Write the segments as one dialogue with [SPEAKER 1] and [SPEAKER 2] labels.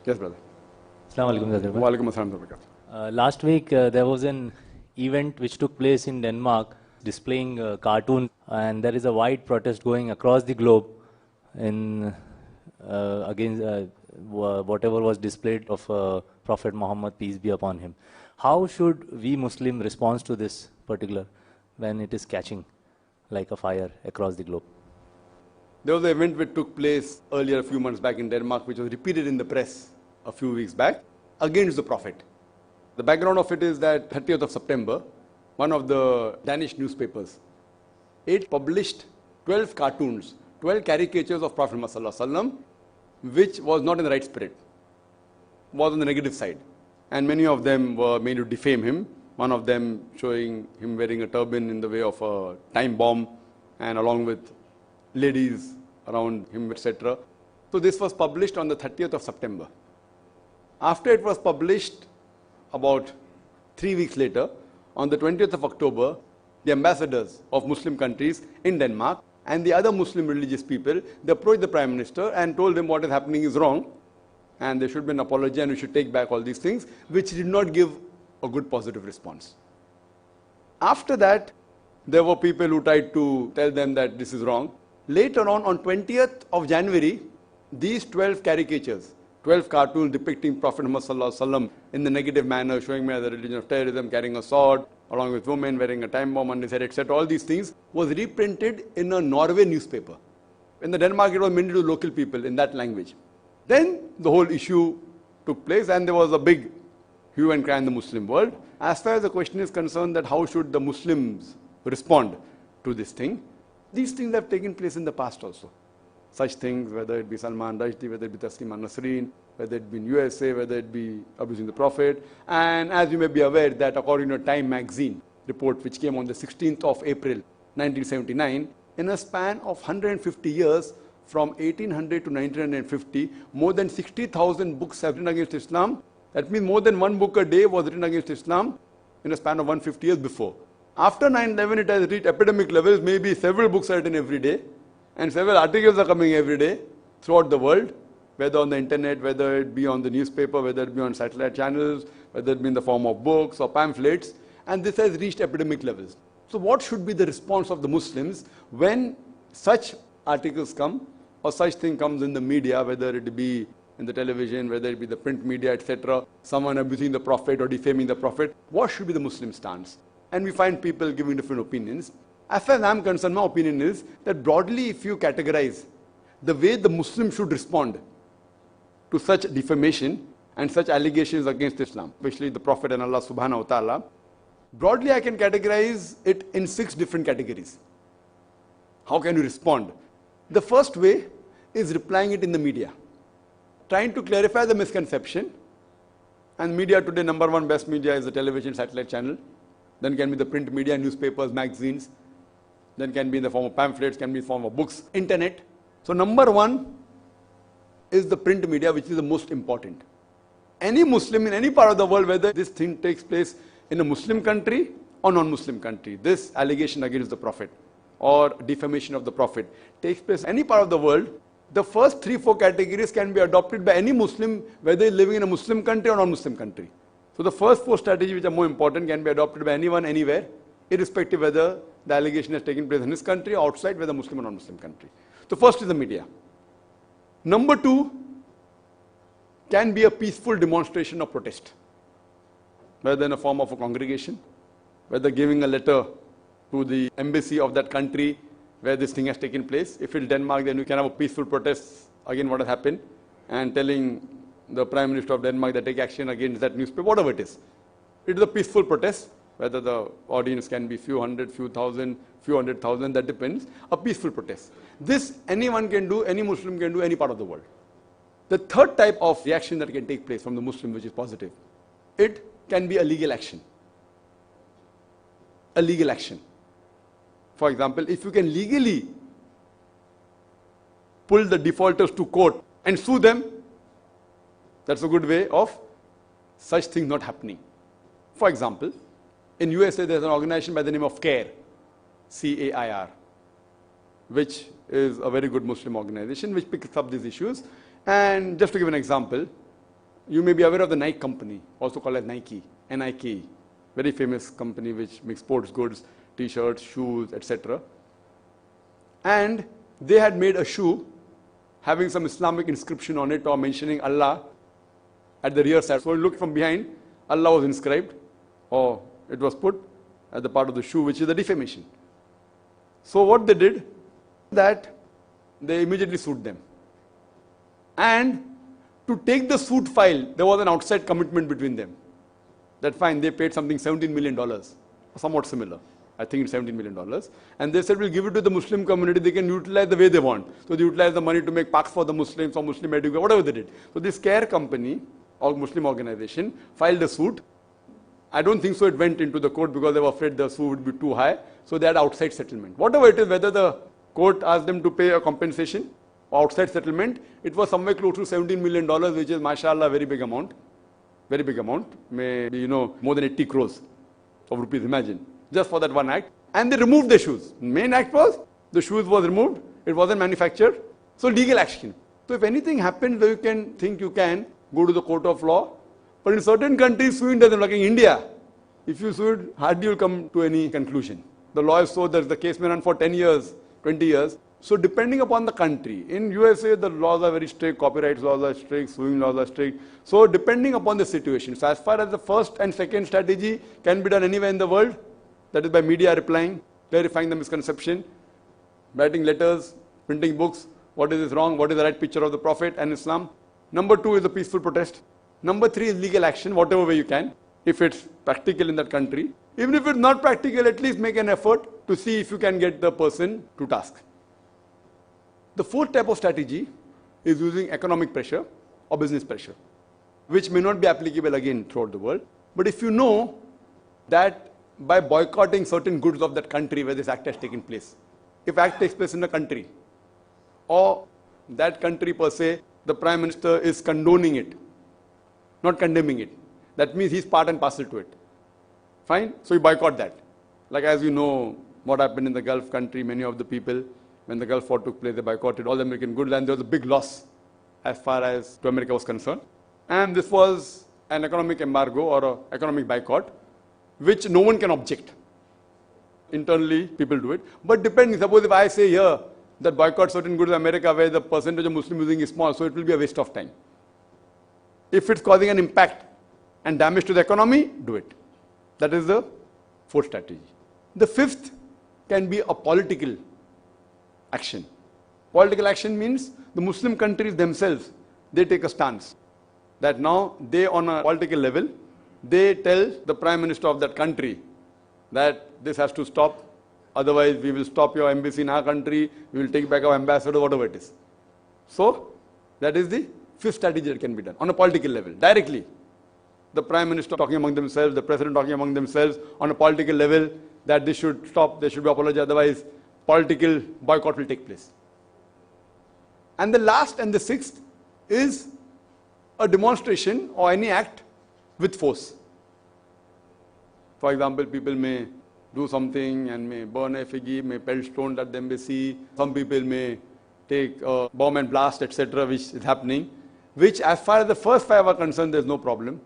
[SPEAKER 1] Yes, brother.
[SPEAKER 2] Assalamu alaikum, Zadar bhai.
[SPEAKER 1] Walaikum assalam wa barakatuh.
[SPEAKER 2] Last week there was an event which took place in Denmark displaying cartoons, and there is a wide protest going across the globe in against whatever was displayed of Prophet Muhammad, peace be upon him. How should we Muslim respond to this particular when it is catching like a fire across the globe?
[SPEAKER 1] There was an event which took place earlier a few months back in Denmark, which was repeated in the press a few weeks back, against the Prophet. The background of it is that 30th of September, one of the Danish newspapers, it published 12 cartoons, 12 caricatures of Prophet Muhammad, which was not in the right spirit, was on the negative side. And many of them were made to defame him. One of them showing him wearing a turban in the way of a time bomb, and along with ladies around him, etc. So this was published on the 30th of September. After it was published, about 3 weeks later, on the 20th of October, the ambassadors of Muslim countries in Denmark and the other Muslim religious people, they approached the Prime Minister and told him what is happening is wrong, and there should be an apology and we should take back all these things, which did not give a good positive response. After that, there were people who tried to tell them that this is wrong. Later on 20th of January, these 12 caricatures, 12 cartoons depicting Prophet Muhammad in the negative manner, showing me the religion of terrorism, carrying a sword, along with women, wearing a time bomb on his head, etc. All these things was reprinted in a Norway newspaper. In the Denmark, it was mainly to local people in that language. Then the whole issue took place, and there was a big hue and cry in the Muslim world. As far as the question is concerned that how should the Muslims respond to this thing, these things have taken place in the past also. Such things, whether it be Salman Rushdie, whether it be Taslima Nasreen, whether it be in USA, whether it be abusing the Prophet. And as you may be aware that according to a Time magazine report which came on the 16th of April 1979, in a span of 150 years, from 1800 to 1950, more than 60,000 books have written against Islam. That means more than one book a day was written against Islam in a span of 150 years before. After 9/11, it has reached epidemic levels. Maybe several books are written every day, and several articles are coming every day throughout the world, whether on the internet, whether it be on the newspaper, whether it be on satellite channels, whether it be in the form of books or pamphlets, and this has reached epidemic levels. So what should be the response of the Muslims when such articles come or such thing comes in the media, whether it be in the television, whether it be the print media, etc., someone abusing the Prophet or defaming the Prophet? What should be the Muslim stance? And we find people giving different opinions. As far as I'm concerned, my opinion is that broadly, if you categorize the way the Muslim should respond to such defamation and such allegations against Islam, especially the Prophet and Allah subhanahu wa ta'ala, broadly I can categorize it in 6 different categories. How can you respond? The first way is replying it in the media, trying to clarify the misconception. And media today, number one best media is the television, satellite channel. Then can be the print media, newspapers, magazines. Then can be in the form of pamphlets, can be in the form of books, internet. So number one is the print media, which is the most important. Any Muslim in any part of the world, whether this thing takes place in a Muslim country or non-Muslim country, this allegation against the Prophet or defamation of the Prophet takes place in any part of the world, the first 3-4 categories can be adopted by any Muslim, whether he's living in a Muslim country or non-Muslim country. So the first 4 strategies which are more important can be adopted by anyone, anywhere, irrespective whether the allegation has taken place in his country or outside, whether Muslim or non-Muslim country. So first is the media. Number 2 can be a peaceful demonstration of protest, whether in a form of a congregation, whether giving a letter to the embassy of that country where this thing has taken place. If it's Denmark, then you can have a peaceful protest against what has happened and telling the Prime Minister of Denmark that take action against that newspaper, whatever it is. It is a peaceful protest, whether the audience can be few hundred, few thousand, few 100,000, that depends. A peaceful protest. This anyone can do, any Muslim can do, any part of the world. The third type of reaction that can take place from the Muslim, which is positive, it can be a legal action. A legal action. For example, if you can legally pull the defaulters to court and sue them, that's a good way of such things not happening. For example, in USA there's an organization by the name of CAIR, C-A-I-R, which is a very good Muslim organization which picks up these issues. And just to give an example, You may be aware of the Nike company, also called as Nike, Nike, very famous company which makes sports goods, t-shirts, shoes, etc. And they had made a shoe having some Islamic inscription on it or mentioning Allah at the rear side. So you look from behind, Allah was inscribed, or it was put at the part of the shoe, which is the defamation. So what they did, that they immediately sued them. And to take the suit file, there was an outside commitment between them. That fine, they paid something $17 million, somewhat similar. I think it's $17 million. And they said, we'll give it to the Muslim community, they can utilize the way they want. So they utilized the money to make parks for the Muslims or Muslim education, whatever they did. So this CARE company, or Muslim organization, filed a suit. I don't think so it went into the court because they were afraid the suit would be too high. So they had outside settlement. Whatever it is, whether the court asked them to pay a compensation or outside settlement, it was somewhere close to $17 million, which is, mashallah, a very big amount. Very big amount. Maybe, more than 80 crores of rupees, imagine. Just for that one act. And they removed the shoes. Main act was, the shoes was removed. It wasn't manufactured. So legal action. So if anything happens, you can think you can go to the court of law. But in certain countries, suing doesn't, like in India, if you sue it, hardly you'll come to any conclusion. The law is so that the case may run for 10 years, 20 years. So depending upon the country, in USA, the laws are very strict, copyright laws are strict, suing laws are strict. So depending upon the situation. So as far as the first and second strategy can be done anywhere in the world, that is by media replying, clarifying the misconception, writing letters, printing books, what is wrong, what is the right picture of the Prophet and Islam. Number 2 is a peaceful protest. Number 3 is legal action, whatever way you can, if it's practical in that country. Even if it's not practical, at least make an effort to see if you can get the person to task. The fourth type of strategy is using economic pressure or business pressure, which may not be applicable again throughout the world. But if you know that by boycotting certain goods of that country where this act has taken place, if act takes place in a country, or that country per se, the Prime Minister is condoning it, not condemning it. That means he's part and parcel to it. Fine? So you boycott that. Like as you know, what happened in the Gulf country, many of the people, when the Gulf War took place, they boycotted all the American goods, and there was a big loss as far as to America was concerned. And this was an economic embargo or an economic boycott, which no one can object. Internally, people do it. But depending, suppose if I say here that boycott certain goods in America where the percentage of Muslim using is small, so it will be a waste of time. If it's causing an impact and damage to the economy, do it. That is the fourth strategy. The fifth can be a political action. Political action means the Muslim countries themselves, they take a stance that now they on a political level, they tell the Prime Minister of that country that this has to stop, otherwise we will stop your embassy in our country, we will take back our ambassador, whatever it is. So that is the fifth strategy that can be done on a political level, directly. The Prime Minister talking among themselves, the President talking among themselves on a political level that this should stop, there should be apology, otherwise political boycott will take place. And the last and the sixth is a demonstration or any act with force. For example, people may do something and may burn effigy, may pelt stones at the embassy. Some people may take a bomb and blast, etc., which is happening, which as far as the first 5 are concerned, there's no problem.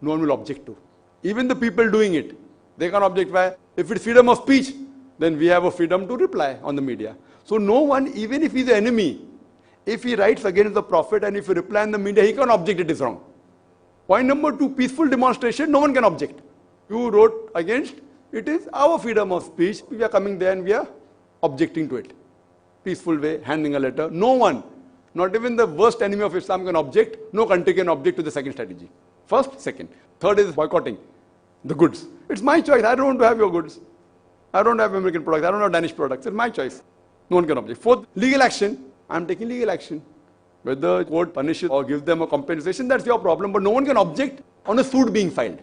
[SPEAKER 1] No one will object to. Even the people doing it, they can object. Why? If it's freedom of speech, then we have a freedom to reply on the media. So no one, even if he's the enemy, if he writes against the Prophet and if he reply in the media, he can object it is wrong. Point number 2, peaceful demonstration, no one can object. You wrote against, it is our freedom of speech. We are coming there and we are objecting to it. Peaceful way, handing a letter. No one, not even the worst enemy of Islam can object. No country can object to the second strategy. First, second. Third is boycotting the goods. It's my choice. I don't want to have your goods. I don't have American products. I don't have Danish products. It's my choice. No one can object. Fourth, legal action. I'm taking legal action. Whether the court punishes or gives them a compensation, that's your problem. But no one can object on a suit being filed.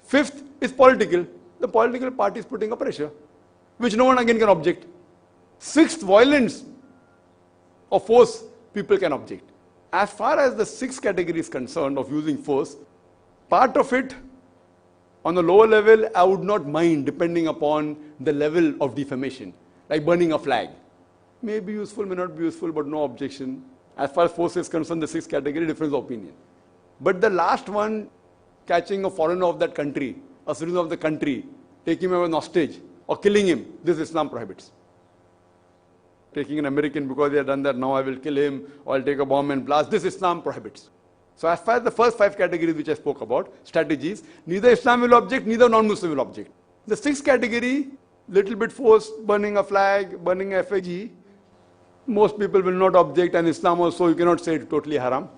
[SPEAKER 1] Fifth is political. The political party is putting a pressure, which no one again can object. Sixth, violence or force, people can object. As far as the sixth category is concerned of using force, part of it on the lower level, I would not mind depending upon the level of defamation, like burning a flag. May be useful, may not be useful, but no objection. As far as force is concerned, the sixth category, difference of opinion. But the last one, catching a foreigner of that country, a citizen of the country, taking him as an hostage, or killing him, this Islam prohibits. Taking an American because they have done that, now I will kill him, or I'll take a bomb and blast, this Islam prohibits. So as far as the first 5 categories which I spoke about, strategies, neither Islam will object, neither non-Muslim will object. The 6th category, little bit force, burning a flag, burning a effigy, most people will not object, and Islam also, you cannot say it's totally haram.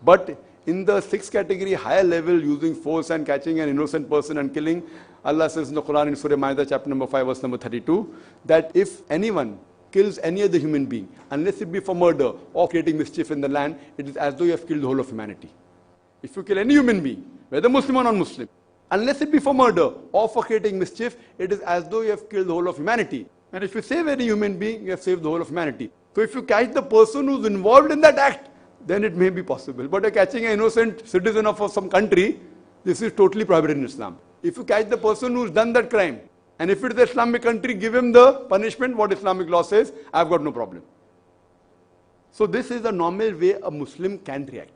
[SPEAKER 1] But in the 6th category, higher level, using force and catching an innocent person and killing, Allah says in the Quran in Surah Ma'idah chapter number 5 verse number 32, that if anyone kills any other human being, unless it be for murder or creating mischief in the land, it is as though you have killed the whole of humanity. If you kill any human being, whether Muslim or non-Muslim, unless it be for murder or for creating mischief, it is as though you have killed the whole of humanity. And if you save any human being, you have saved the whole of humanity. So if you catch the person who's involved in that act, then it may be possible. But catching an innocent citizen of some country, this is totally prohibited in Islam. If you catch the person who's done that crime, and if it is an Islamic country, give him the punishment, what Islamic law says, I've got no problem. So this is the normal way a Muslim can react.